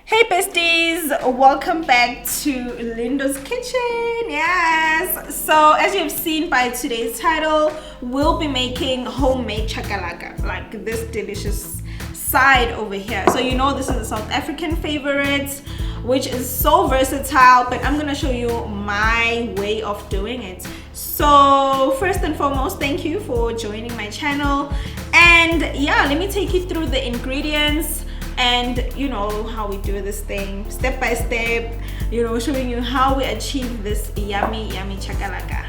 Hey besties, welcome back to Leendo's kitchen. Yes, so as you've seen by today's title, we'll be making homemade chakalaka, like this delicious side over here. So you know this is a South African favorite, which is so versatile, but I'm gonna show you my way of doing it. So first and foremost, thank you for joining my channel, and yeah, let me take you through the ingredients and you know how we do this thing step by step, showing you how we achieve this yummy chakalaka.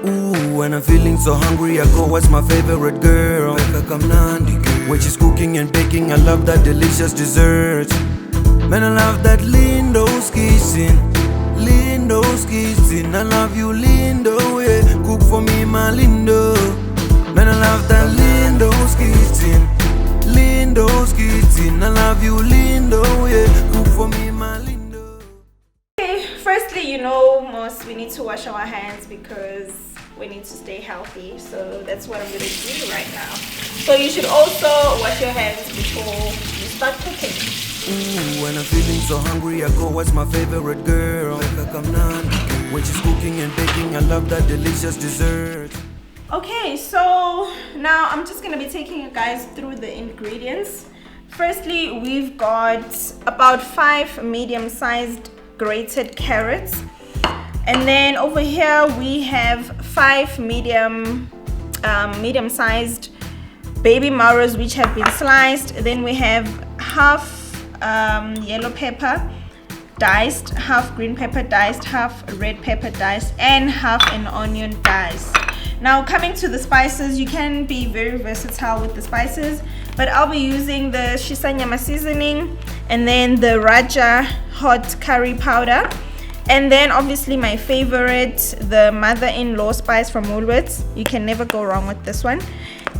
Ooh, when I'm feeling so hungry, I go watch my favorite girl, when she's cooking and baking. I love that delicious dessert. Man, I love that Leendo's kitchen. Leendo's kitchen, I love you, Leendo, yeah. Cook for me, my Leendo. Man, I love that Leendo's kitchen. Leendo's kitchen, I love you, Leendo, yeah. Cook for me, my Leendo. Okay, firstly, we need to wash our hands because we need to stay healthy. So that's what I'm gonna do right now. So you should also wash your hands before you start cooking. Ooh, when I'm feeling so hungry, I go watch my favorite girl, when she's cooking and baking. I love that delicious dessert. Okay, so now I'm just gonna be taking you guys through the ingredients. Firstly, we've got about 5 medium-sized grated carrots, and then over here we have 5 medium-sized baby marrows which have been sliced. Then we have half yellow pepper diced, half green pepper diced, half red pepper diced, and half an onion diced. Now coming to the spices, you can be very versatile with the spices, but I'll be using the Shisanyama seasoning, and then the Raja hot curry powder, and then obviously my favorite, the mother-in-law spice from Woolworths. You can never go wrong with this one.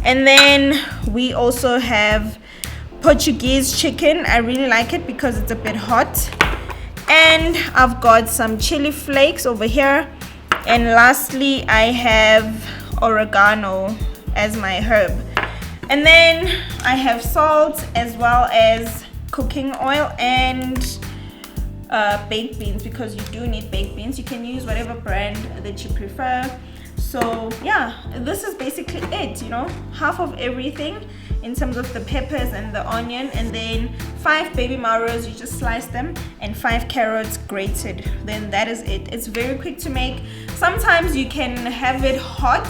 And then we also have Portuguese chicken. I really like it because it's a bit hot. And I've got some chili flakes over here. And lastly, I have oregano as my herb. And then I have salt as well as cooking oil and baked beans, because you do need baked beans. You can use whatever brand that you prefer. So yeah, this is basically it, half of everything in terms of the peppers and the onion, and then 5 baby marrows, you just slice them, and 5 carrots grated. Then that is it. It's very quick to make. Sometimes you can have it hot,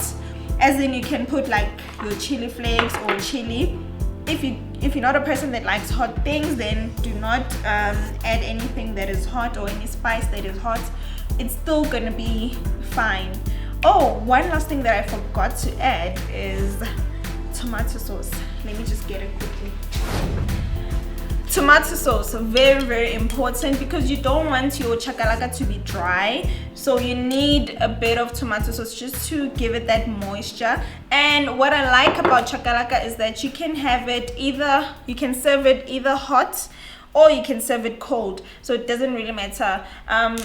as in you can put like your chili flakes or chili. If you're not a person that likes hot things, then do not add anything that is hot or any spice that is hot. It's still gonna be fine. Oh, one last thing that I forgot to add is tomato sauce. Let me just get it quickly. Tomato sauce, very important, because you don't want your chakalaka to be dry. So you need a bit of tomato sauce just to give it that moisture. And what I like about chakalaka is that you can have it you can serve it either hot or you can serve it cold. So it doesn't really matter.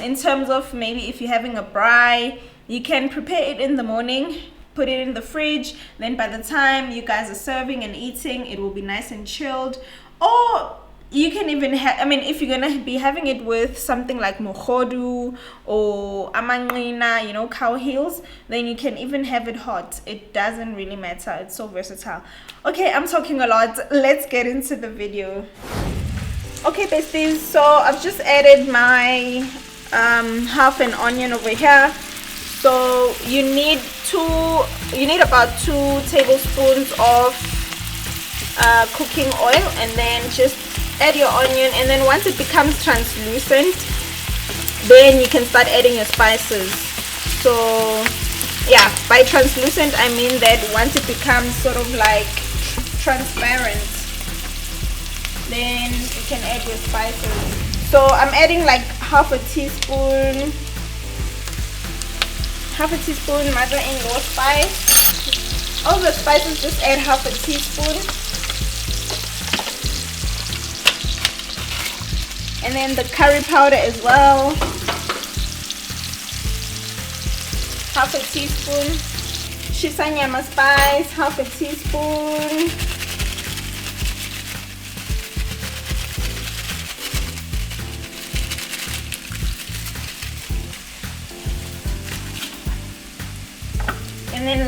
In terms of maybe if you're having a braai, you can prepare it in the morning, put it in the fridge, then by the time you guys are serving and eating, it will be nice and chilled. Or you can even if you're gonna be having it with something like mogodu or amanqina, cow heels, then you can even have it hot. It doesn't really matter. It's so versatile. Okay, I'm talking a lot. Let's get into the video. Okay besties, so I've just added my half an onion over here. So you need about 2 tablespoons of cooking oil, and then just add your onion, and then once it becomes translucent, then you can start adding your spices. So yeah, by translucent I mean that once it becomes sort of like transparent, then you can add your spices. So I'm adding like half a teaspoon mother-in-law spice. All the spices, just add half a teaspoon. And then the curry powder as well, half a teaspoon. Shisanyama spice, half a teaspoon.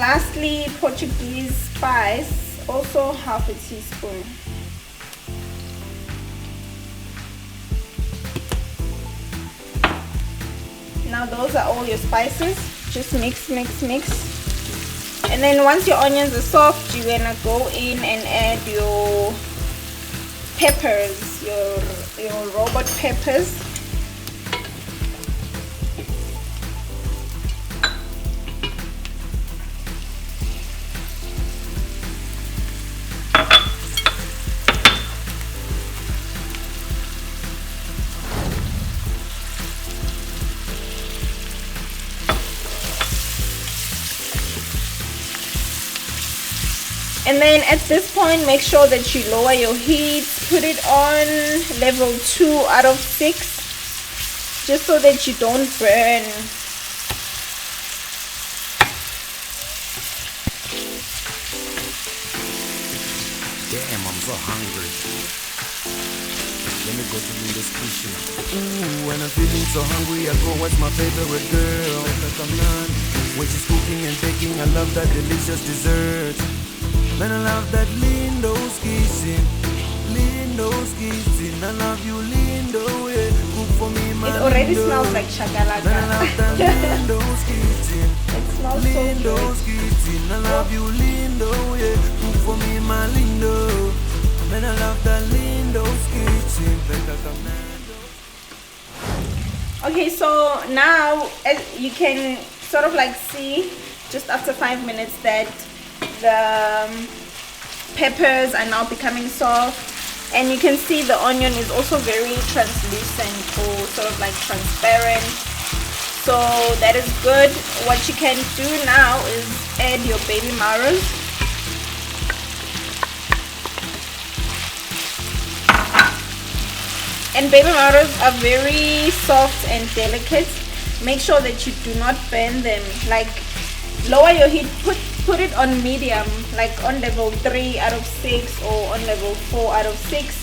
lastly, Portuguese spice, also half a teaspoon. Now those are all your spices. Just mix, mix, mix. And then once your onions are soft, you're gonna go in and add your peppers, your robot peppers. And then at this point, make sure that you lower your heat, put it on level 2 out of 6, just so that you don't burn. Damn, I'm so hungry. Let me go to Leendo's kitchen. Ooh, when I'm feeling so hungry, I go, what's my favorite girl? When she's cooking and baking, I love that delicious dessert. Man, I love that Leendo's kitchen. Leendo's kitchen. I love you, Leendo. Yeah. Cook for me, my It already Leendo. smells like Chakalaka. Man, I love that Leendo's kitchen. It smells Leendo's so good. kitchen. I love you, Leendo. Yeah. Cook for me, my Leendo. Man, I love that Leendo's kitchen. Okay, so now as you can sort of like see just after 5 minutes that the peppers are now becoming soft, and you can see the onion is also very translucent or sort of like transparent, so that is good. What you can do now is add your baby maras. And baby maras are very soft and delicate. Make sure that you do not burn them. Like, lower your heat, put it on medium, like on level 3 out of 6 or on level 4 out of 6,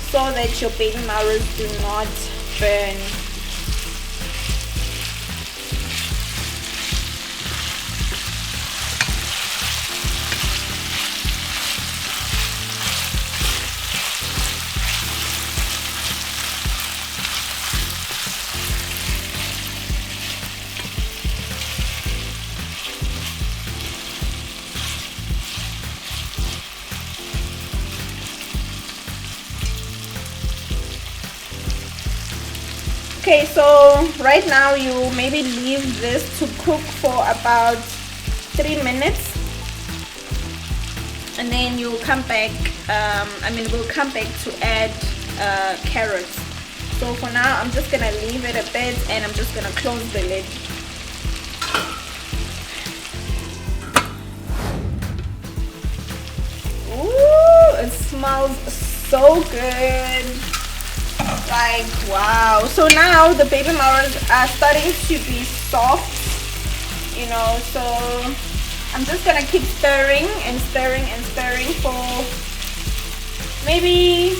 so that your baby maras do not burn. Okay, so right now you maybe leave this to cook for about 3 minutes, and then you'll come back. We'll come back to add carrots. So for now, I'm just gonna leave it a bit, and I'm just gonna close the lid. Ooh, it smells so good. Like, wow. So now the baby maras are starting to be soft, so I'm just gonna keep stirring and stirring and stirring for maybe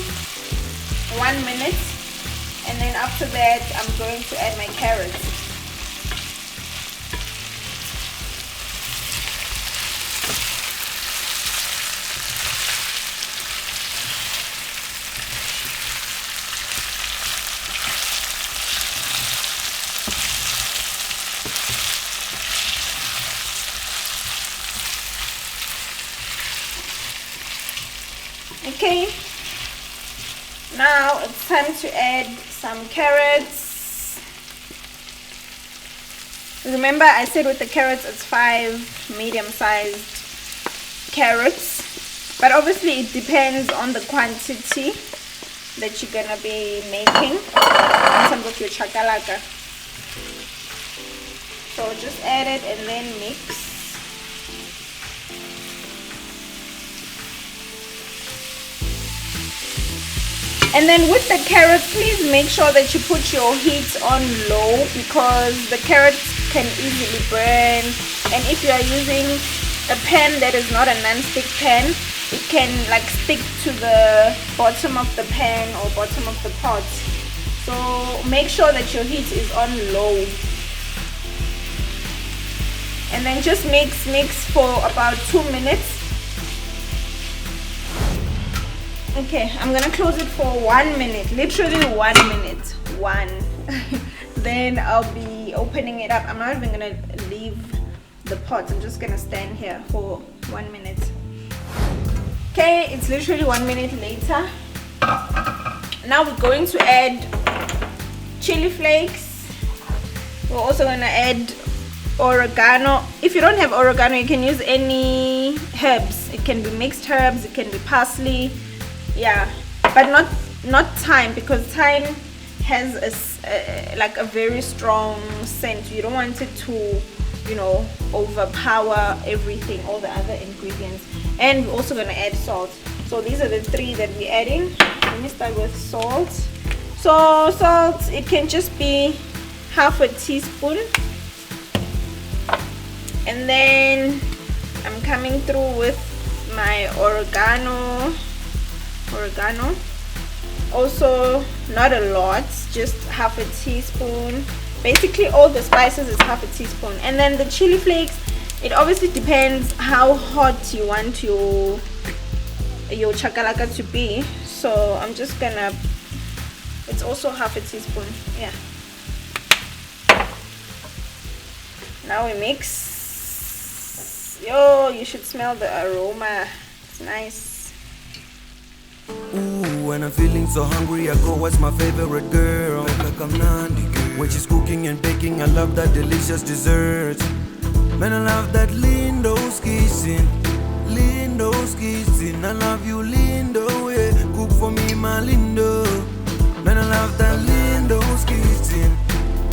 1 minute, and then after that I'm going to add my carrots. Okay, now it's time to add some carrots. Remember, I said with the carrots it's 5 medium-sized carrots, but obviously it depends on the quantity that you're gonna be making in terms of your chakalaka. So just add it and then mix. And then with the carrots, please make sure that you put your heat on low, because the carrots can easily burn. And if you are using a pan that is not a non-stick pan, it can like stick to the bottom of the pan or bottom of the pot. So make sure that your heat is on low. and then just mix for about 2 minutes. Okay, I'm gonna close it for 1 minute, literally 1 minute. Then I'll be opening it up. I'm not even gonna leave the pot. I'm just gonna stand here for 1 minute. Okay, it's literally 1 minute later. Now we're going to add chili flakes. We're also gonna add oregano. If you don't have oregano, you can use any herbs. It can be mixed herbs, it can be parsley, yeah, but not thyme, because thyme has like a very strong scent. You don't want it to, you know, overpower everything, all the other ingredients. And we're also gonna add salt. So these are the 3 that we're adding. Let me start with salt. So salt, it can just be half a teaspoon. And then I'm coming through with my oregano. Also not a lot, just half a teaspoon. Basically all the spices is half a teaspoon. And then the chili flakes, it obviously depends how hot you want your chakalaka to be. So I'm just gonna, it's also half a teaspoon, yeah. Now we mix. Yo, you should smell the aroma. It's nice. Ooh, when I'm feeling so hungry, I go, what's my favorite girl? When she's cooking and baking, I love that delicious dessert. Man, I love that Leendo's kissing. Leendo's kissing. I love you, Leendo, yeah. Cook for me, my Leendo. Man, I love that Leendo's kissing.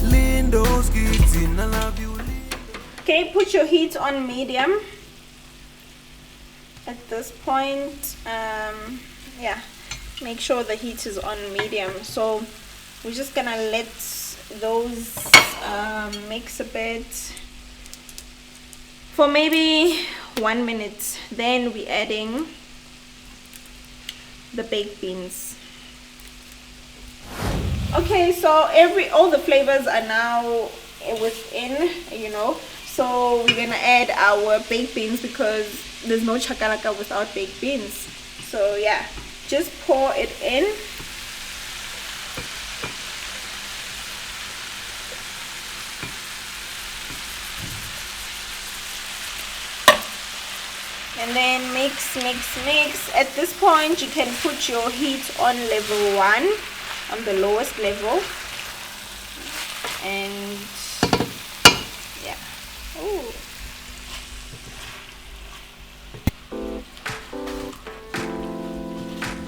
Leendo's kissing. I love you, Leendo. Okay, put your heat on medium. At this point, yeah, make sure the heat is on medium. So we're just gonna let those mix a bit for maybe 1 minute. Then we're adding the baked beans. Okay, so all the flavors are now within, you know. So we're gonna add our baked beans, because there's no chakalaka without baked beans. So yeah, just pour it in. And then mix. At this point you can put your heat on level 1, on the lowest level. And yeah. Ooh.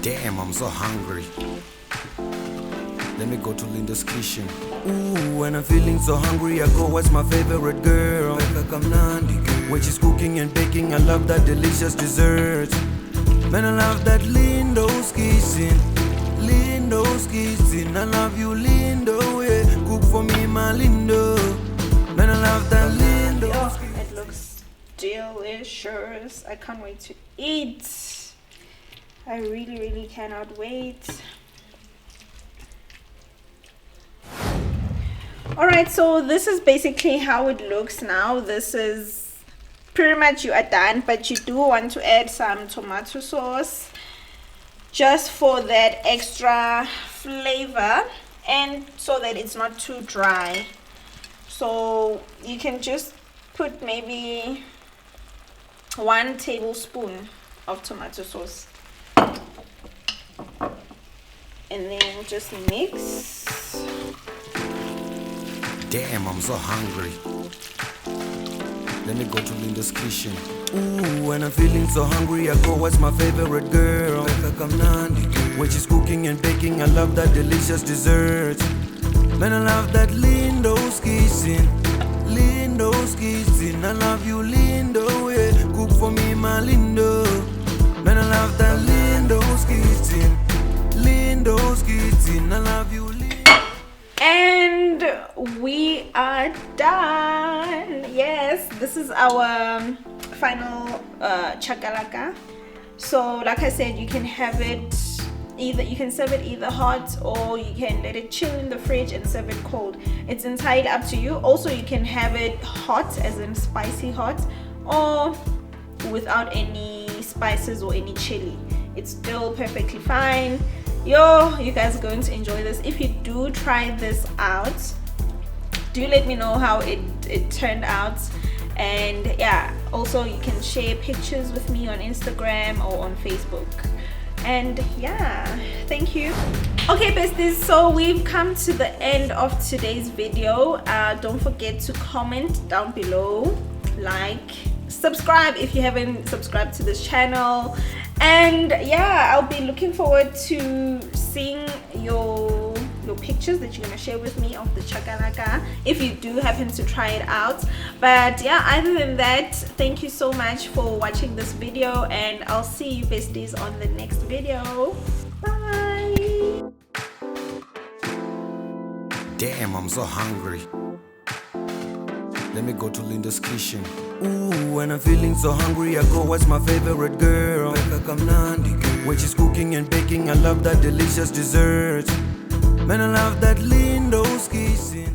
Damn, I'm so hungry. Let me go to Linda's kitchen. Ooh, when I'm feeling so hungry, I go, what's my favorite girl? When she's cooking and baking, I love that delicious dessert. Man, I love that Leendo's kissing. Leendo's kissing. I love you, Leendo, yeah. Cook for me, my Leendo. Man, I love that Leendo. Oh, it looks delicious. I can't wait to eat. I really cannot wait. Alright, so this is basically how it looks now. This is pretty much, you are done, but you do want to add some tomato sauce just for that extra flavor, and so that it's not too dry. So you can just put maybe 1 tablespoon of tomato sauce, and then just mix. Damn, I'm so hungry. Let me go to Linda's kitchen. Ooh, when I'm feeling so hungry, I go, what's my favorite girl? When she's cooking and baking, I love that delicious dessert. Man, I love that Leendo's kissing. Leendo's kissing. I love you, Leendo, yeah. Cook for me, my Leendo. Man, I love that Leendo's kissing. Leendo's kissing. I love you, Leendo. And we are done. Yes, this is our final chakalaka. So like I said, you can have it either you can serve it either hot, or you can let it chill in the fridge and serve it cold. It's entirely up to you. Also, you can have it hot, as in spicy hot, or without any spices or any chili. It's still perfectly fine. You guys are going to enjoy this. If you do try this out, do let me know how it turned out. And yeah, also you can share pictures with me on Instagram or on Facebook. And yeah, thank you. Okay besties, so we've come to the end of today's video. Don't forget to comment down below, like, subscribe if you haven't subscribed to this channel. And yeah, I'll be looking forward to seeing your pictures that you're gonna share with me of the chakalaka if you do happen to try it out. But yeah, other than that, thank you so much for watching this video, and I'll see you besties on the next video. Bye. Damn, I'm so hungry. Let me go to Leendo's kitchen. Ooh, when I'm feeling so hungry, I go watch my favorite girl, when she's cooking and baking. I love that delicious dessert. Man, I love that Leendo's kitchen.